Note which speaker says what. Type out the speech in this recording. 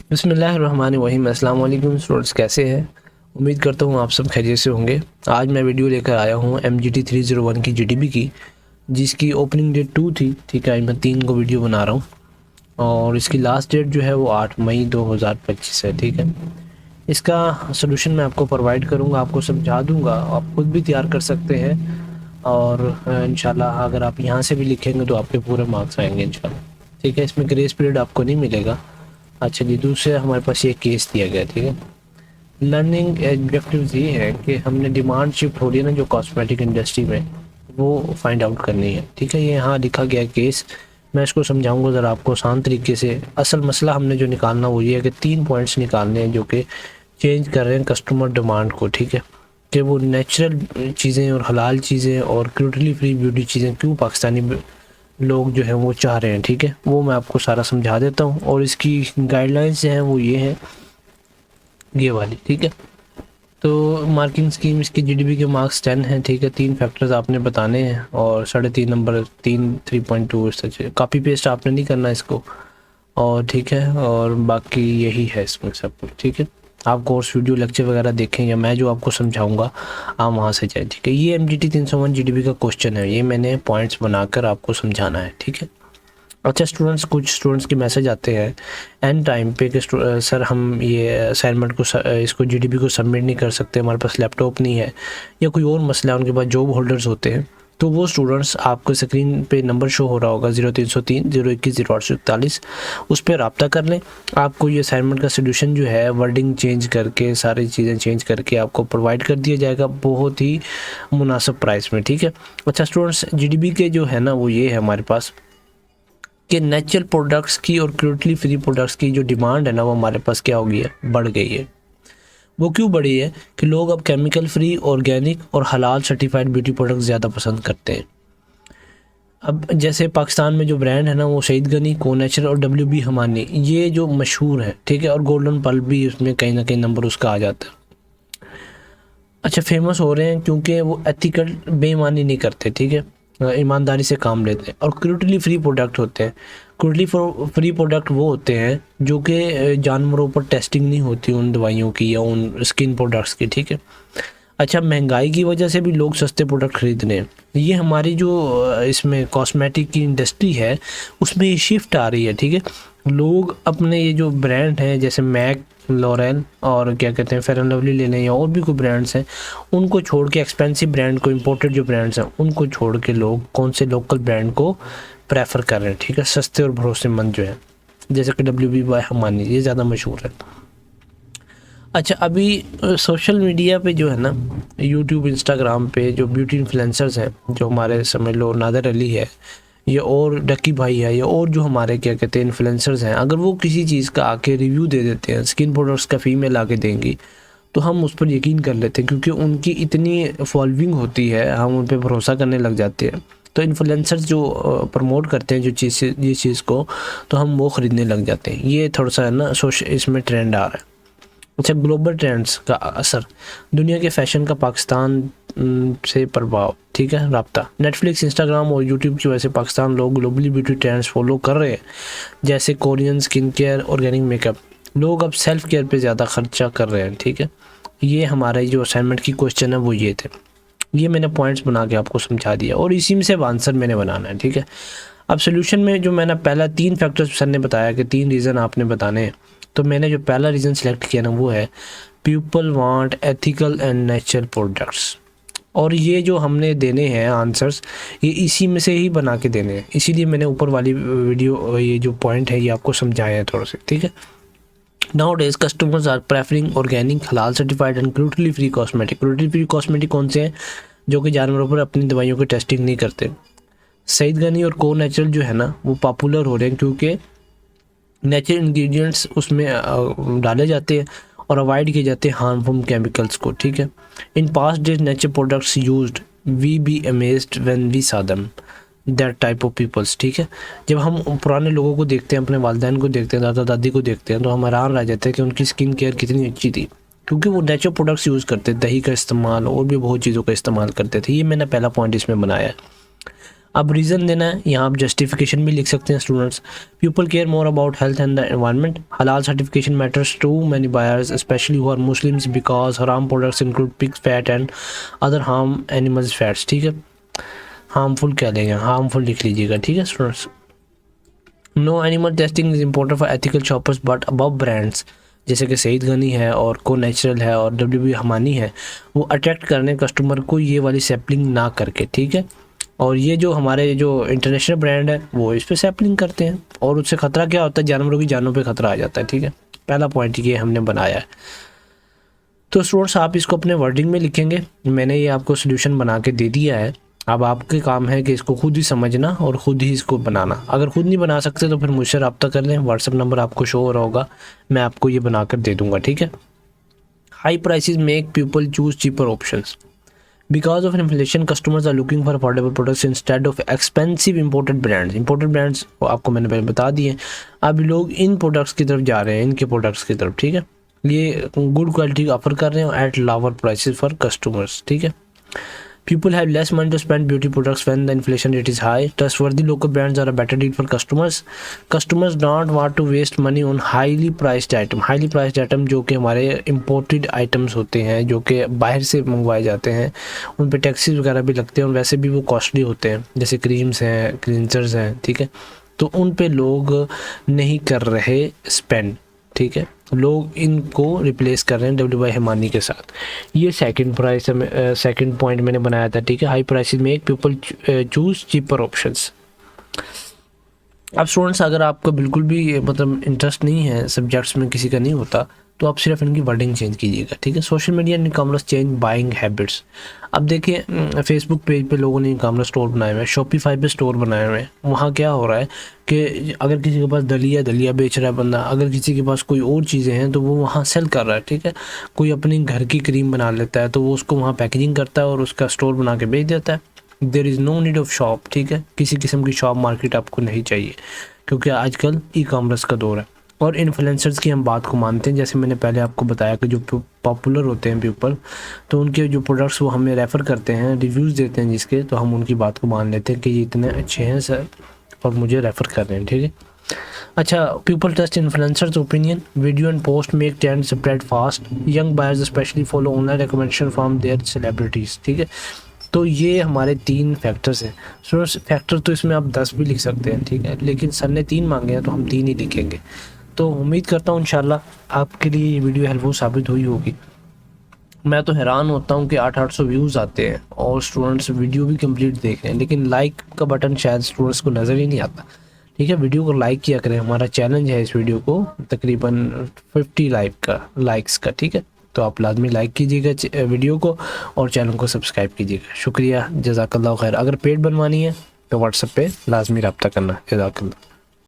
Speaker 1: बिस्मिल्लाहिर्रहमानिर्रहीम। अस्सलाम वालेकुम स्टूडेंट्स, कैसे हैं? उम्मीद करता हूँ आप सब खैरियत से होंगे। आज मैं वीडियो लेकर आया हूँ MGT 301 की GDP की, जिसकी ओपनिंग डेट 2 थी। ठीक है, मैं 3 को वीडियो बना रहा हूँ और इसकी लास्ट डेट जो है वो 8 मई 2025 है। ठीक है, इसका सोल्यूशन मैं आपको प्रोवाइड करूँगा, आपको समझा दूँगा, आप खुद भी तैयार कर सकते हैं और इंशाल्लाह अगर आप यहाँ से भी लिखेंगे तो आपके पूरे मार्क्स आएंगे इंशाल्लाह। ठीक है, इसमें ग्रेस पीरियड आपको नहीं मिलेगा। अच्छा जी, दूसरे हमारे पास ये केस दिया गया। ठीक है, लर्निंग ऑब्जेक्टिव्स ये है कि हमने डिमांड शिफ्ट हो रही है ना जो कॉस्मेटिक इंडस्ट्री में, वो फाइंड आउट करनी है। ठीक है, ये यहाँ लिखा गया केस, मैं इसको समझाऊंगा ज़रा आपको आसान तरीके से। असल मसला हमने जो निकालना वो ये है कि 3 पॉइंट्स निकालने हैं जो कि चेंज कर रहे हैं कस्टमर डिमांड को। ठीक है, कि वो नेचुरल चीज़ें और हलाल चीज़ें और क्रूटली फ्री ब्यूटी चीज़ें क्यों पाकिस्तानी लोग जो हैं वो चाह रहे हैं। ठीक है, वो मैं आपको सारा समझा देता हूँ और इसकी गाइडलाइंस जो हैं वो ये हैं, ये वाली। ठीक है, तो मार्किंग स्कीम इसकी GDP के मार्क्स 10 हैं। ठीक है, 3 फैक्टर्स आपने बताने हैं और 3.5 नंबर 3.2 सच कॉपी पेस्ट आपने नहीं करना इसको। और ठीक है, और बाकी यही है इसमें सब कुछ। ठीक है, आप कोर्स वीडियो लेक्चर वगैरह देखें या मैं जो आपको समझाऊंगा आप वहाँ से जाएं। ठीक है, ये MGT 301 GDP का क्वेश्चन है, ये मैंने पॉइंट्स बनाकर आपको समझाना है। ठीक है, अच्छा स्टूडेंट्स, कुछ स्टूडेंट्स के मैसेज आते हैं एंड टाइम पे कि सर हम ये असाइनमेंट को इसको GDP को सबमिट नहीं कर सकते, हमारे पास लैपटॉप नहीं है या कोई और मसला है, उनके पास जॉब होल्डर्स होते हैं। तो वो स्टूडेंट्स, आपको स्क्रीन पे नंबर शो हो रहा होगा 0303 021 0841, उस पर रब्ता कर लें। आपको ये असाइनमेंट का सोल्यूशन जो है वर्डिंग चेंज करके, सारी चीज़ें चेंज करके आपको प्रोवाइड कर दिया जाएगा बहुत ही मुनासिब प्राइस में। ठीक है, अच्छा स्टूडेंट्स, GDP के जो है ना वो ये है हमारे पास कि नेचुरल प्रोडक्ट्स की और क्रूटली फ्री प्रोडक्ट्स की जो डिमांड है ना वो हमारे पास क्या हो गई है, बढ़ गई है। वो क्यों बढ़ी है कि लोग अब केमिकल फ्री, ऑर्गेनिक और हलाल सर्टिफाइड ब्यूटी प्रोडक्ट्स ज़्यादा पसंद करते हैं। अब जैसे पाकिस्तान में जो ब्रांड है ना वो शहीद गनी, को नेचुरल और WB हमानी, ये जो मशहूर है। ठीक है, और गोल्डन पल भी उसमें कहीं ना कहीं नंबर उसका आ जाता है। अच्छा, फेमस हो रहे हैं क्योंकि वो एथिकल बेईमानी नहीं करते। ठीक है, ईमानदारी से काम लेते हैं और क्रूटली फ्री प्रोडक्ट होते हैं। क्रूटली फ्री प्रोडक्ट वो होते हैं जो कि जानवरों पर टेस्टिंग नहीं होती उन दवाइयों की या उन स्किन प्रोडक्ट्स की। ठीक है, अच्छा महंगाई की वजह से भी लोग सस्ते प्रोडक्ट खरीद रहे हैं। ये हमारी जो इसमें कॉस्मेटिक की इंडस्ट्री है उसमें ये शिफ्ट आ रही है। ठीक है, लोग अपने ये जो ब्रांड हैं जैसे मैक, लॉरेल और क्या कहते हैं फेयर एंड लवली ले लें या और भी कोई ब्रांड्स हैं, उनको छोड़ के एक्सपेंसिव ब्रांड को, इम्पोर्टेड जो ब्रांड्स हैं उनको छोड़ के लोग कौन से लोकल ब्रांड को प्रेफर कर रहे हैं। ठीक है, सस्ते और भरोसेमंद जो है, जैसे कि WB बाय हमानी, ये ज़्यादा मशहूर है। अच्छा, अभी सोशल मीडिया पे जो है ना, यूट्यूब, इंस्टाग्राम पे जो ब्यूटी इन्फ्लुएंसर्स हैं, जो हमारे समझ लो नादर अली है या और डक्की भाई है या और जो हमारे क्या कहते हैं इन्फ्लुएंसर्स हैं, अगर वो किसी चीज़ का आके रिव्यू दे देते हैं, स्किन प्रोडक्ट्स का फीमेल आके देंगी, तो हम उस पर यकीन कर लेते हैं क्योंकि उनकी इतनी फॉलोइंग होती है, हम उन पर भरोसा करने लग जाते हैं। तो इन्फ्लुएंसर्स जो प्रमोट करते हैं जो जिस चीज़ को, तो हम वो ख़रीदने लग जाते हैं। ये थोड़ा सा है ना इसमें ट्रेंड आ रहा है। अच्छा, ग्लोबल ट्रेंड्स का असर, दुनिया के फैशन का पाकिस्तान से प्रभाव। ठीक है, राब्ता, नेटफ्लिक्स, इंस्टाग्राम और यूट्यूब की वजह से पाकिस्तान लोग ग्लोबली ब्यूटी ट्रेंड्स फॉलो कर रहे हैं, जैसे Korean skin care, organic makeup. लोग अब सेल्फ केयर पे ज़्यादा खर्चा कर रहे हैं। ठीक है, ये हमारे जो असाइनमेंट की क्वेश्चन है वो ये थे, ये मैंने पॉइंट्स बना के आपको समझा दिया और इसी में से अब आंसर मैंने बनाना है। ठीक है, अब सोल्यूशन में जो मैंने पहला 3 फैक्टर्स सर ने बताया कि 3 रीज़न आपने बताने हैं, तो मैंने जो पहला रीज़न सेलेक्ट किया ना वो है people want ethical and natural products. और ये जो हमने देने हैं आंसर्स, ये इसी में से ही बना के देने हैं, इसीलिए मैंने ऊपर वाली वीडियो ये जो पॉइंट है ये आपको समझाया है थोड़ा से। ठीक है, nowadays customers are preferring organic, halal certified and cruelty free cosmetic. Cruelty free cosmetic कौन से हैं? जो कि जानवरों पर अपनी दवाइयों की टेस्टिंग नहीं करते। सईद गनी और को नेचुरल जो है ना वो पॉपुलर हो रहे हैं क्योंकि नेचुरल इंग्रेडिएंट्स उसमें डाले जाते हैं और अवॉइड किए जाते हैं हार्मफुल केमिकल्स को। ठीक है, in past days natural products used, we be amazed when we saw them, that type of peoples. ठीक है, जब हम पुराने लोगों को देखते हैं, अपने वालिदैन को देखते हैं, दादा दादी को देखते हैं, तो हम हैरान रह जाते हैं कि उनकी स्किन केयर कितनी अच्छी थी क्योंकि वो नेचुरल प्रोडक्ट्स यूज़ करते, दही का इस्तेमाल और भी बहुत चीज़ों का इस्तेमाल करते थे। ये मैंने पहला पॉइंट इसमें बनाया है। अब रीज़न देना है, यहाँ आप जस्टिफिकेशन भी लिख सकते हैं students. People care more about health and the environment. Halal certification matters to many buyers specially who are Muslims because haram products include pigs fat and other harm animals fats. ठीक है, harmful क्या लेंगे, harmful लिख लीजिएगा। ठीक है students. No animal testing is important for ethical shoppers but above brands, जैसे कि सईद गनी है और को नेचुरल है और WB हमानी है, वो अट्रैक्ट करने कस्टमर को ये वाली सैम्पलिंग ना करके। ठीक है, और ये जो हमारे जो इंटरनेशनल ब्रांड है वो इस पर सैम्पलिंग करते हैं और उससे ख़तरा क्या होता है, जानवरों की जानों पे ख़तरा आ जाता है। ठीक है, पहला पॉइंट ये हमने बनाया है। तो स्टूडेंट्स आप इसको अपने वर्डिंग में लिखेंगे, मैंने ये आपको सोल्यूशन बना के दे दिया है। अब आपके काम है कि इसको खुद ही समझना और ख़ुद ही इसको बनाना। अगर खुद नहीं बना सकते तो फिर मुझसे रब्ता कर लें, व्हाट्सअप नंबर आपको शो हो रहा होगा, मैं आपको ये बना कर दे दूँगा। ठीक है। High prices make people choose cheaper options. Because of inflation, customers are looking for affordable products instead of expensive imported brands. Imported brands आपको मैंने पहले बता दिए। अब लोग इन प्रोडक्ट्स की तरफ जा रहे हैं, इनके प्रोडक्ट्स की तरफ। ठीक है, ये गुड क्वालिटी ऑफर कर रहे हैं at lower prices for customers. ठीक है। People have less money to spend beauty products when the inflation rate is high. Trustworthy local brands are a better deal for customers. Customers don't want to waste money on highly priced item. Highly priced item जो कि हमारे imported items होते हैं, जो कि बाहर से मंगवाए जाते हैं, उन पे टैक्सेस वगैरह भी लगते हैं और वैसे भी वो कॉस्टली होते हैं, जैसे क्रीम्स हैं, क्लिनजर्स हैं। ठीक है, तो उन पे लोग नहीं कर रहे स्पेंड। ठीक है, लोग इनको रिप्लेस कर रहे हैं WY हिमानी के साथ। ये सेकंड प्राइस सेकंड पॉइंट मैंने बनाया था। ठीक है, high prices make people choose cheaper options. अब स्टूडेंट्स अगर आपको बिल्कुल भी मतलब इंटरेस्ट नहीं है, सब्जेक्ट्स में किसी का नहीं होता, तो आप सिर्फ इनकी वर्डिंग चेंज कीजिएगा। ठीक है। Social media and e-commerce change buying habits. अब देखिए फेसबुक पेज पे लोगों ने ई-कॉमर्स स्टोर बनाए हुए हैं, शॉपिफाई पे स्टोर बनाए हुए हैं। वहाँ क्या हो रहा है कि अगर किसी के पास दलिया बेच रहा है बंदा, अगर किसी के पास कोई और चीज़ें हैं तो वो वहाँ सेल कर रहा है। ठीक है, कोई अपनी घर की क्रीम बना लेता है तो वो उसको वहाँ पैकेजिंग करता है और उसका स्टोर बना के बेच देता है। There is no need of shop. ठीक है, किसी किस्म की शॉप मार्केट आपको नहीं चाहिए, क्योंकि आजकल ई-कॉमर्स का दौर है। और इन्फ्लुएंसर्स की हम बात को मानते हैं, जैसे मैंने पहले आपको बताया कि जो पॉपुलर होते हैं पीपल, तो उनके जो प्रोडक्ट्स वो हमें रेफ़र करते हैं, रिव्यूज़ देते हैं जिसके, तो हम उनकी बात को मान लेते हैं कि ये इतने अच्छे हैं सर और मुझे रेफ़र कर रहे हैं। ठीक है। अच्छा, people trust influencers opinion, video and post make trend spread fast, young buyers specially follow online recommendation from their celebrities. ठीक है, तो ये हमारे 3 फैक्टर्स हैं। फैक्टर तो इसमें आप 10 भी लिख सकते हैं। ठीक है, लेकिन सर ने 3 मांगे हैं तो हम 3 ही लिखेंगे। तो उम्मीद करता हूँ इंशाल्लाह आपके लिए ये वीडियो हेल्पफुल साबित हुई होगी। मैं तो हैरान होता हूँ कि 800 व्यूज़ आते हैं और स्टूडेंट्स वीडियो भी कंप्लीट देख रहे हैं, लेकिन लाइक का बटन शायद स्टूडेंट्स को नज़र ही नहीं आता। ठीक है, वीडियो को लाइक किया करें, हमारा चैलेंज है इस वीडियो को तकरीबन 50 लाइक्स का। ठीक है, तो आप लाजमी लाइक कीजिएगा वीडियो को और चैनल को सब्सक्राइब कीजिएगा। शुक्रिया, जज़ाकल्लाह खैर। अगर पेड बनवानी है तो व्हाट्सएप पे लाजमी रब्ता करना। जज़ाकल्लाह।